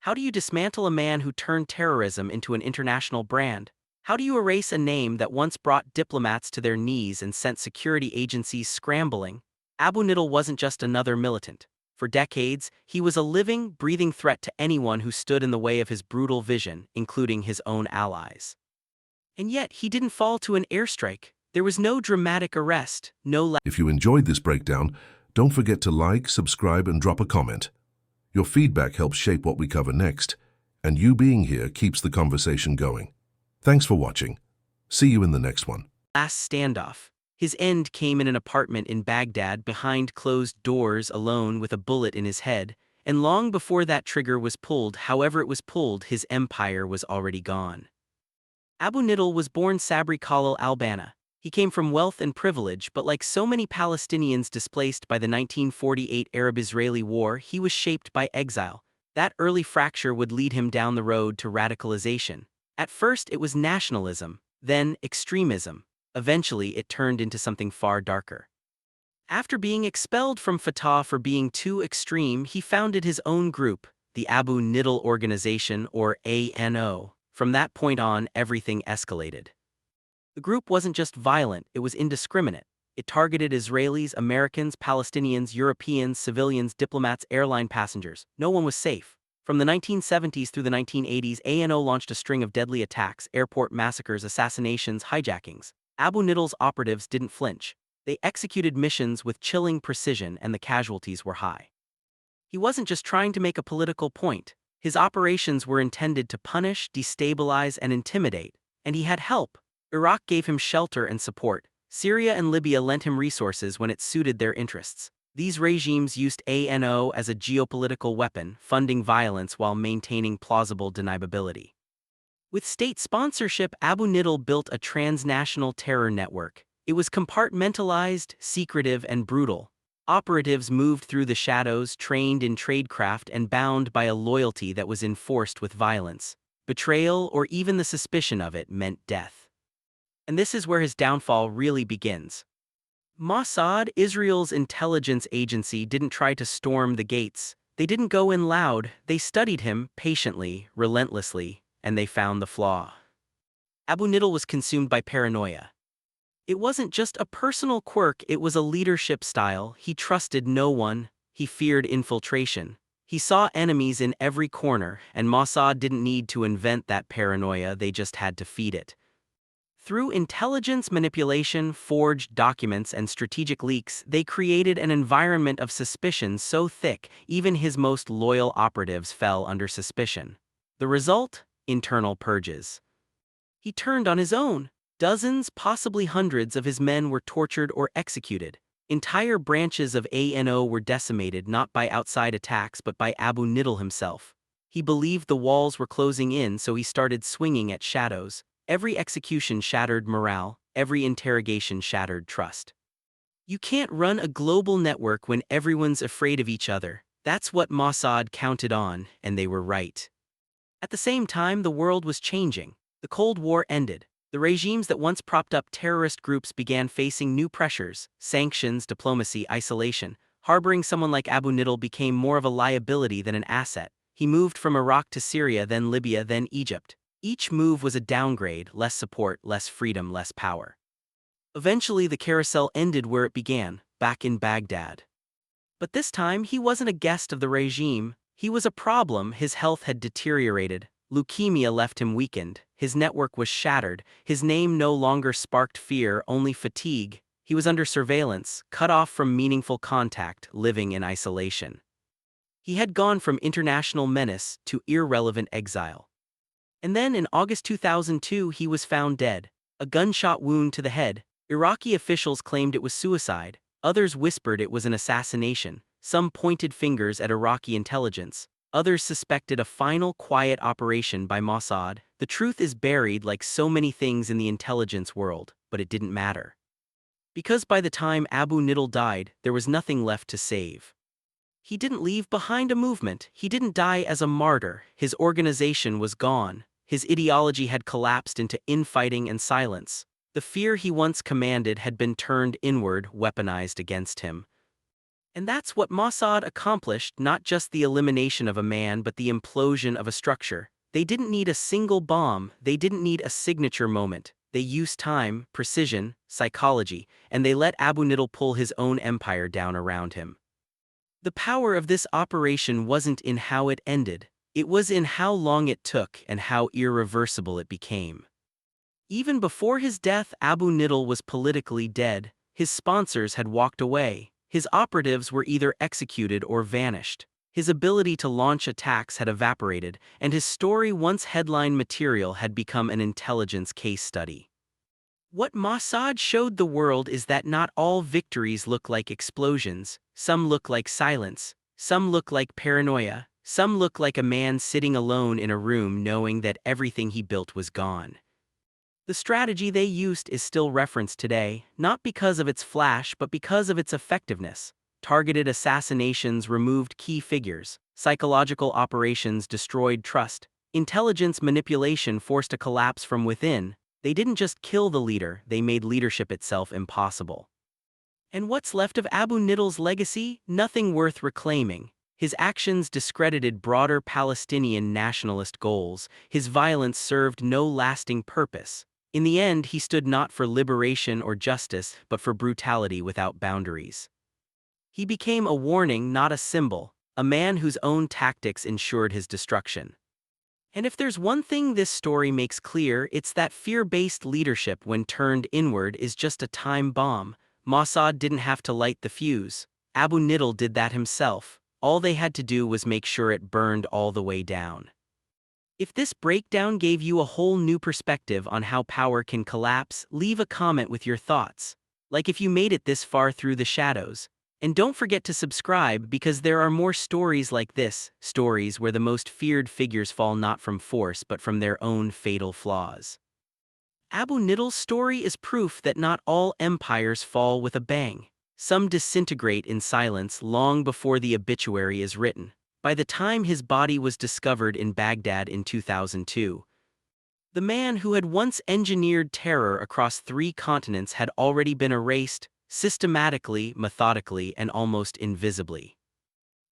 How do you dismantle a man who turned terrorism into an international brand? How do you erase a name that once brought diplomats to their knees and sent security agencies scrambling? Abu Nidal wasn't just another militant. For decades, he was a living, breathing threat to anyone who stood in the way of his brutal vision, including his own allies. And yet, he didn't fall to an airstrike. There was no dramatic arrest, no If you enjoyed this breakdown, don't forget to like, subscribe, and drop a comment. Your feedback helps shape what we cover next, and you being here keeps the conversation going. Thanks for watching. See you in the next one. last standoff. His end came in an apartment in Baghdad behind closed doors alone with a bullet in his head, and long before that trigger was pulled, however it was pulled, his empire was already gone. Abu Nidal was born Sabri Khalil al-Banna. He came from wealth and privilege, but like so many Palestinians displaced by the 1948 Arab-Israeli War, he was shaped by exile. That early fracture would lead him down the road to radicalization. At first it was nationalism, then extremism. Eventually it turned into something far darker. After being expelled from Fatah for being too extreme, he founded his own group, the Abu Nidal Organization, or ANO. From that point on, everything escalated. The group wasn't just violent, it was indiscriminate. It targeted Israelis, Americans, Palestinians, Europeans, civilians, diplomats, airline passengers. No one was safe. From the 1970s through the 1980s, ANO launched a string of deadly attacks, airport massacres, assassinations, hijackings. Abu Nidal's operatives didn't flinch. They executed missions with chilling precision, and the casualties were high. He wasn't just trying to make a political point. His operations were intended to punish, destabilize, and intimidate, and he had help. Iraq gave him shelter and support. Syria and Libya lent him resources when it suited their interests. These regimes used ANO as a geopolitical weapon, funding violence while maintaining plausible deniability. With state sponsorship, Abu Nidal built a transnational terror network. It was compartmentalized, secretive, and brutal. Operatives moved through the shadows, trained in tradecraft and bound by a loyalty that was enforced with violence. Betrayal, or even the suspicion of it, meant death. And this is where his downfall really begins. Mossad, Israel's intelligence agency, didn't try to storm the gates. They didn't go in loud. They studied him patiently, relentlessly, and they found the flaw. Abu Nidal was consumed by paranoia. It wasn't just a personal quirk, it was a leadership style. He trusted no one. He feared infiltration. He saw enemies in every corner, and Mossad didn't need to invent that paranoia, they just had to feed it. Through intelligence manipulation, forged documents, and strategic leaks, they created an environment of suspicion so thick, even his most loyal operatives fell under suspicion. The result? Internal purges. He turned on his own. Dozens, possibly hundreds of his men were tortured or executed. Entire branches of ANO were decimated not by outside attacks but by Abu Nidal himself. He believed the walls were closing in, so he started swinging at shadows. Every execution shattered morale, every interrogation shattered trust. You can't run a global network when everyone's afraid of each other. That's what Mossad counted on, and they were right. At the same time, the world was changing. The Cold War ended. The regimes that once propped up terrorist groups began facing new pressures: sanctions, diplomacy, isolation. Harboring someone like Abu Nidal became more of a liability than an asset. He moved from Iraq to Syria, then Libya, then Egypt. Each move was a downgrade: less support, less freedom, less power. Eventually, the carousel ended where it began, back in Baghdad. But this time, he wasn't a guest of the regime. He was a problem. His health had deteriorated. Leukemia left him weakened. His network was shattered. His name no longer sparked fear, only fatigue. He was under surveillance, cut off from meaningful contact, living in isolation. He had gone from international menace to irrelevant exile. And then in August 2002, he was found dead. A gunshot wound to the head. Iraqi officials claimed it was suicide. Others whispered it was an assassination. Some pointed fingers at Iraqi intelligence. Others suspected a final, quiet operation by Mossad. The truth is buried like so many things in the intelligence world, but it didn't matter. Because by the time Abu Nidal died, there was nothing left to save. He didn't leave behind a movement. He didn't die as a martyr. His organization was gone. His ideology had collapsed into infighting and silence. The fear he once commanded had been turned inward, weaponized against him. And that's what Mossad accomplished, not just the elimination of a man but the implosion of a structure. They didn't need a single bomb, they didn't need a signature moment. They used time, precision, psychology, and they let Abu Nidal pull his own empire down around him. The power of this operation wasn't in how it ended, it was in how long it took and how irreversible it became. Even before his death, Abu Nidal was politically dead. His sponsors had walked away. His operatives were either executed or vanished. His ability to launch attacks had evaporated, and his story, once headline material, had become an intelligence case study. What Mossad showed the world is that not all victories look like explosions. Some look like silence. Some look like paranoia. Some look like a man sitting alone in a room knowing that everything he built was gone. The strategy they used is still referenced today, not because of its flash but because of its effectiveness. Targeted assassinations removed key figures, psychological operations destroyed trust, intelligence manipulation forced a collapse from within. They didn't just kill the leader, they made leadership itself impossible. And what's left of Abu Nidal's legacy? Nothing worth reclaiming. His actions discredited broader Palestinian nationalist goals. His violence served no lasting purpose. In the end, he stood not for liberation or justice, but for brutality without boundaries. He became a warning, not a symbol, a man whose own tactics ensured his destruction. And if there's one thing this story makes clear, it's that fear-based leadership, when turned inward, is just a time bomb. Mossad didn't have to light the fuse. Abu Nidal did that himself. All they had to do was make sure it burned all the way down. If this breakdown gave you a whole new perspective on how power can collapse, leave a comment with your thoughts. Like if you made it this far through the shadows. And don't forget to subscribe, because there are more stories like this, stories where the most feared figures fall not from force but from their own fatal flaws. Abu Nidal's story is proof that not all empires fall with a bang. Some disintegrate in silence long before the obituary is written. By the time his body was discovered in Baghdad in 2002, the man who had once engineered terror across 3 continents had already been erased, systematically, methodically, and almost invisibly.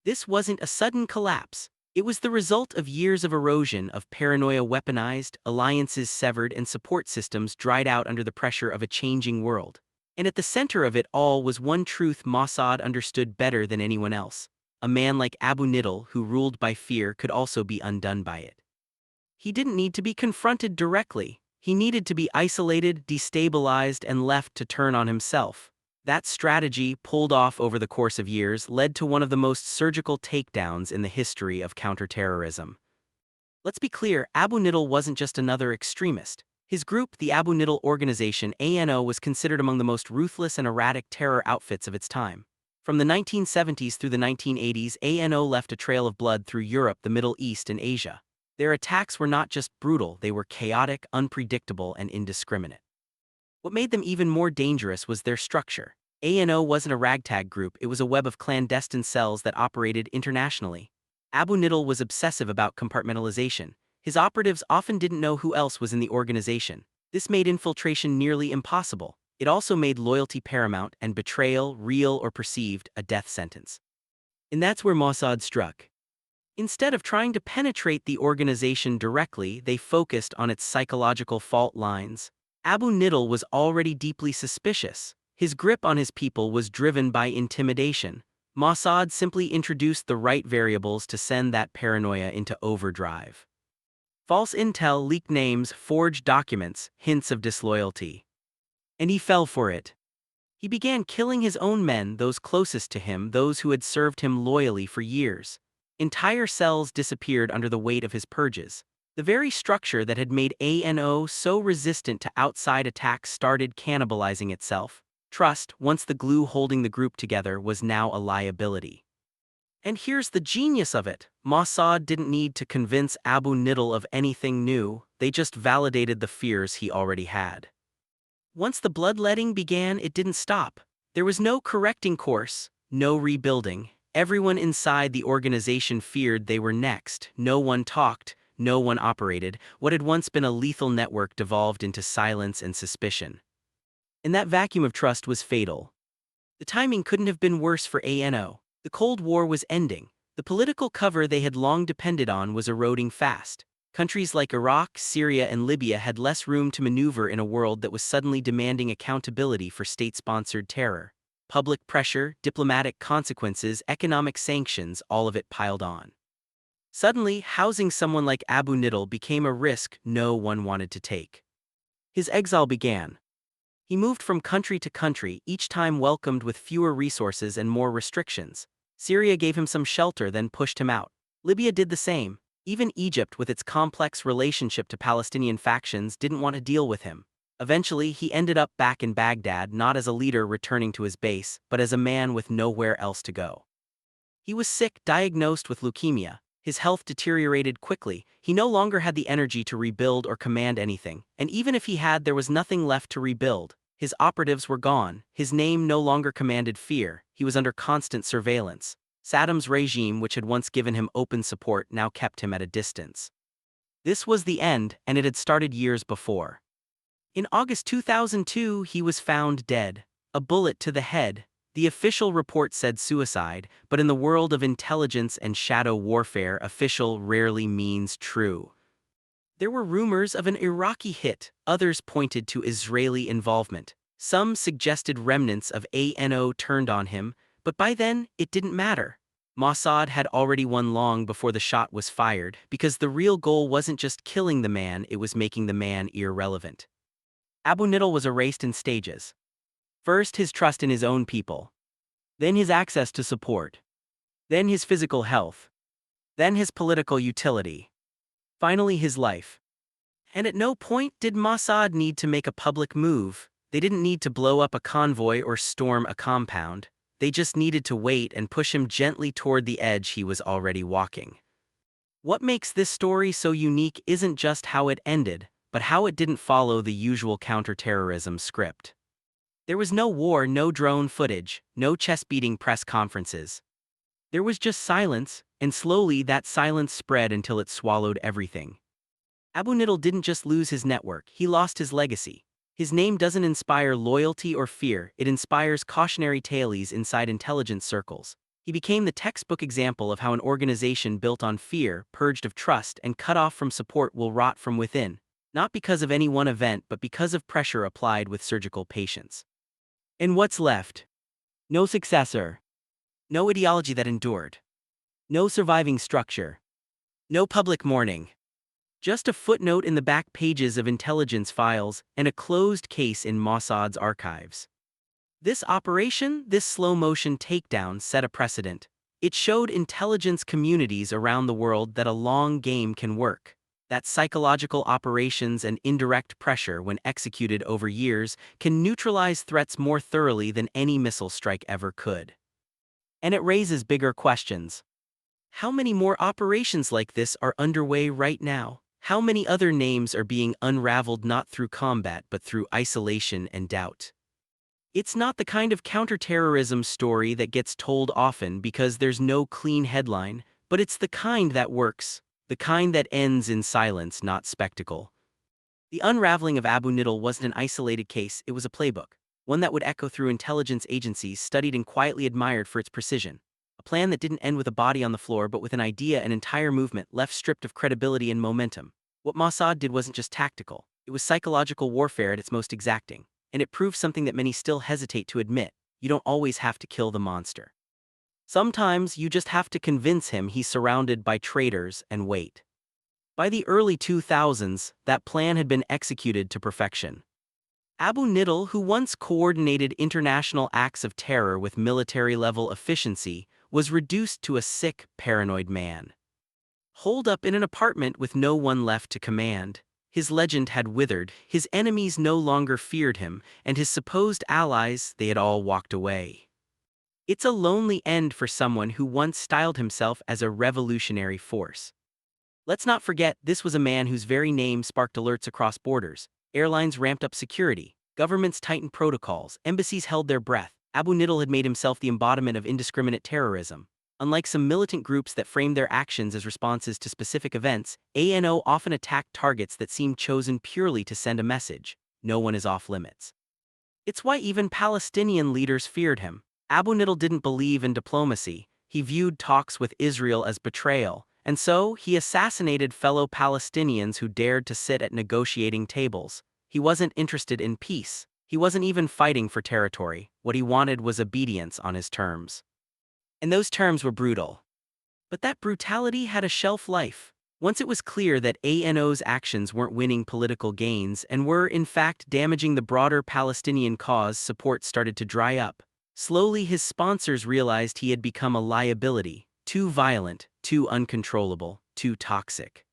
This wasn't a sudden collapse. It was the result of years of erosion, of paranoia weaponized, alliances severed, and support systems dried out under the pressure of a changing world. And at the center of it all was one truth Mossad understood better than anyone else. A man like Abu Nidal, who ruled by fear, could also be undone by it. He didn't need to be confronted directly. He needed to be isolated, destabilized, and left to turn on himself. That strategy, pulled off over the course of years, led to one of the most surgical takedowns in the history of counterterrorism. Let's be clear, Abu Nidal wasn't just another extremist. His group, the Abu Nidal Organization (ANO), was considered among the most ruthless and erratic terror outfits of its time. From the 1970s through the 1980s, ANO left a trail of blood through Europe, the Middle East, and Asia. Their attacks were not just brutal, they were chaotic, unpredictable, and indiscriminate. What made them even more dangerous was their structure. ANO wasn't a ragtag group, it was a web of clandestine cells that operated internationally. Abu Nidal was obsessive about compartmentalization. His operatives often didn't know who else was in the organization. This made infiltration nearly impossible. It also made loyalty paramount and betrayal, real or perceived, a death sentence. And that's where Mossad struck. Instead of trying to penetrate the organization directly, they focused on its psychological fault lines. Abu Nidal was already deeply suspicious. His grip on his people was driven by intimidation. Mossad simply introduced the right variables to send that paranoia into overdrive. False intel, leaked names, forged documents, hints of disloyalty. And he fell for it. He began killing his own men, those closest to him, those who had served him loyally for years. Entire cells disappeared under the weight of his purges. The very structure that had made ANO so resistant to outside attacks started cannibalizing itself. Trust, once the glue holding the group together, was now a liability. And here's the genius of it. Mossad didn't need to convince Abu Nidal of anything new, they just validated the fears he already had. Once the bloodletting began, it didn't stop. There was no correcting course, no rebuilding. Everyone inside the organization feared they were next. No one talked, no one operated. What had once been a lethal network devolved into silence and suspicion. And that vacuum of trust was fatal. The timing couldn't have been worse for ANO. The Cold War was ending. The political cover they had long depended on was eroding fast. Countries like Iraq, Syria, and Libya had less room to maneuver in a world that was suddenly demanding accountability for state-sponsored terror. Public pressure, diplomatic consequences, economic sanctions, all of it piled on. Suddenly, housing someone like Abu Nidal became a risk no one wanted to take. His exile began. He moved from country to country, each time welcomed with fewer resources and more restrictions. Syria gave him some shelter, then pushed him out. Libya did the same. Even Egypt, with its complex relationship to Palestinian factions, didn't want to deal with him. Eventually, he ended up back in Baghdad, not as a leader returning to his base, but as a man with nowhere else to go. He was sick, diagnosed with leukemia. His health deteriorated quickly. He no longer had the energy to rebuild or command anything, and even if he had, there was nothing left to rebuild. His operatives were gone. His name no longer commanded fear. He was under constant surveillance. Saddam's regime, which had once given him open support, now kept him at a distance. This was the end, and it had started years before. In August 2002, he was found dead. A bullet to the head. The official report said suicide, but in the world of intelligence and shadow warfare, official rarely means true. There were rumors of an Iraqi hit, others pointed to Israeli involvement. Some suggested remnants of ANO turned on him, but by then, it didn't matter. Mossad had already won long before the shot was fired, because the real goal wasn't just killing the man, it was making the man irrelevant. Abu Nidal was erased in stages. First, his trust in his own people. Then his access to support. Then his physical health. Then his political utility. Finally, his life. And at no point did Mossad need to make a public move. They didn't need to blow up a convoy or storm a compound. They just needed to wait and push him gently toward the edge he was already walking. What makes this story so unique isn't just how it ended, but how it didn't follow the usual counterterrorism script. There was no war, no drone footage, no chest-beating press conferences. There was just silence, and slowly that silence spread until it swallowed everything. Abu Nidal didn't just lose his network, he lost his legacy. His name doesn't inspire loyalty or fear, it inspires cautionary tales inside intelligence circles. He became the textbook example of how an organization built on fear, purged of trust, and cut off from support will rot from within, not because of any one event but because of pressure applied with surgical patience. And what's left? No successor. No ideology that endured. No surviving structure. No public mourning. Just a footnote in the back pages of intelligence files and a closed case in Mossad's archives. This operation, this slow-motion takedown, set a precedent. It showed intelligence communities around the world that a long game can work. That psychological operations and indirect pressure, when executed over years, can neutralize threats more thoroughly than any missile strike ever could. And it raises bigger questions. How many more operations like this are underway right now? How many other names are being unraveled not through combat but through isolation and doubt? It's not the kind of counterterrorism story that gets told often because there's no clean headline, but it's the kind that works. The kind that ends in silence, not spectacle. The unraveling of Abu Nidal wasn't an isolated case, it was a playbook, one that would echo through intelligence agencies studied and quietly admired for its precision. A plan that didn't end with a body on the floor but with an idea, an entire movement left stripped of credibility and momentum. What Mossad did wasn't just tactical, it was psychological warfare at its most exacting. And it proved something that many still hesitate to admit: you don't always have to kill the monster. Sometimes you just have to convince him he's surrounded by traitors and wait. By the early 2000s, that plan had been executed to perfection. Abu Nidal, who once coordinated international acts of terror with military-level efficiency, was reduced to a sick, paranoid man. Holed up in an apartment with no one left to command, his legend had withered, his enemies no longer feared him, and his supposed allies, they had all walked away. It's a lonely end for someone who once styled himself as a revolutionary force. Let's not forget, this was a man whose very name sparked alerts across borders. Airlines ramped up security, governments tightened protocols, embassies held their breath. Abu Nidal had made himself the embodiment of indiscriminate terrorism. Unlike some militant groups that framed their actions as responses to specific events, ANO often attacked targets that seemed chosen purely to send a message: no one is off limits. It's why even Palestinian leaders feared him. Abu Nidal didn't believe in diplomacy. He viewed talks with Israel as betrayal, and so he assassinated fellow Palestinians who dared to sit at negotiating tables. He wasn't interested in peace. He wasn't even fighting for territory. What he wanted was obedience on his terms. And those terms were brutal. But that brutality had a shelf life. Once it was clear that ANO's actions weren't winning political gains and were, in fact, damaging the broader Palestinian cause, support started to dry up. Slowly, his sponsors realized he had become a liability, too violent, too uncontrollable, too toxic.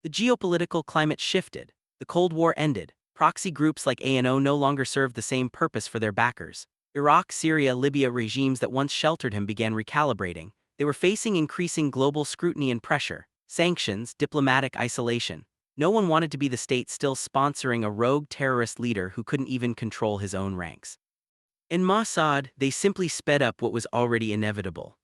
The geopolitical climate shifted. The Cold War ended. Proxy groups like ANO no longer served the same purpose for their backers. Iraq, Syria, Libya regimes that once sheltered him began recalibrating. They were facing increasing global scrutiny and pressure, sanctions, diplomatic isolation. No one wanted to be the state still sponsoring a rogue terrorist leader who couldn't even control his own ranks. In Mossad, they simply sped up what was already inevitable.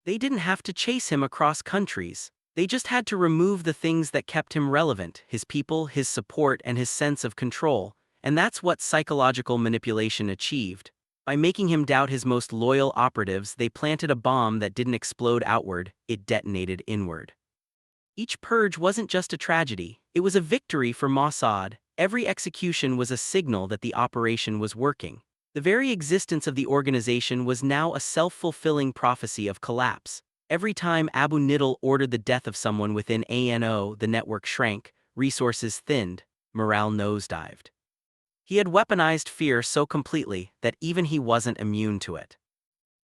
They didn't have to chase him across countries. They just had to remove the things that kept him relevant: his people, his support, and his sense of control. And that's what psychological manipulation achieved. By making him doubt his most loyal operatives, they planted a bomb that didn't explode outward, it detonated inward. Each purge wasn't just a tragedy, it was a victory for Mossad. Every execution was a signal that the operation was working. The very existence of the organization was now a self-fulfilling prophecy of collapse. Every time Abu Nidal ordered the death of someone within ANO, the network shrank, resources thinned, morale nosedived. He had weaponized fear so completely that even he wasn't immune to it.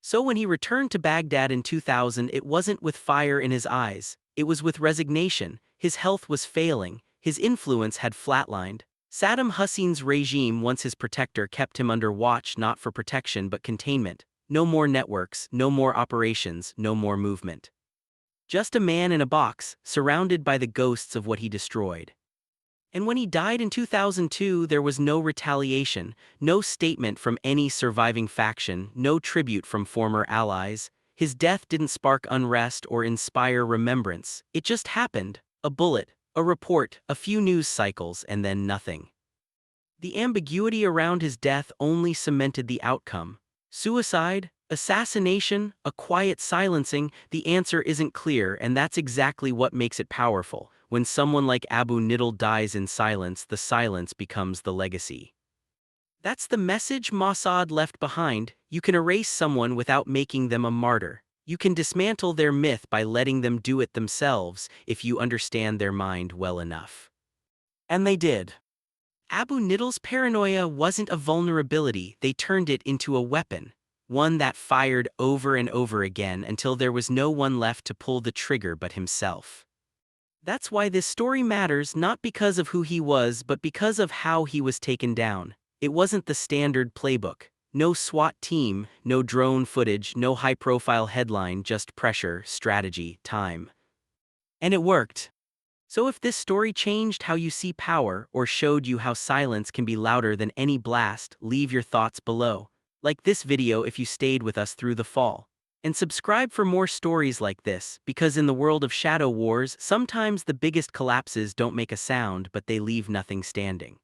So when he returned to Baghdad in 2000, it wasn't with fire in his eyes, it was with resignation. His health was failing, his influence had flatlined. Saddam Hussein's regime, once his protector, kept him under watch not for protection but containment. No more networks, no more operations, no more movement. Just a man in a box, surrounded by the ghosts of what he destroyed. And when he died in 2002, there was no retaliation, no statement from any surviving faction, no tribute from former allies. His death didn't spark unrest or inspire remembrance. It just happened. A bullet, a report, a few news cycles, and then nothing. The ambiguity around his death only cemented the outcome. Suicide? Assassination? A quiet silencing? The answer isn't clear, and that's exactly what makes it powerful. When someone like Abu Nidal dies in silence, the silence becomes the legacy. That's the message Mossad left behind. You can erase someone without making them a martyr. You can dismantle their myth by letting them do it themselves if you understand their mind well enough. And they did. Abu Nidal's paranoia wasn't a vulnerability, they turned it into a weapon. One that fired over and over again until there was no one left to pull the trigger but himself. That's why this story matters, not because of who he was, but because of how he was taken down. It wasn't the standard playbook. No SWAT team, no drone footage, no high-profile headline, just pressure, strategy, time. And it worked. So if this story changed how you see power or showed you how silence can be louder than any blast, leave your thoughts below. Like this video if you stayed with us through the fall. And subscribe for more stories like this, because in the world of shadow wars, sometimes the biggest collapses don't make a sound but they leave nothing standing.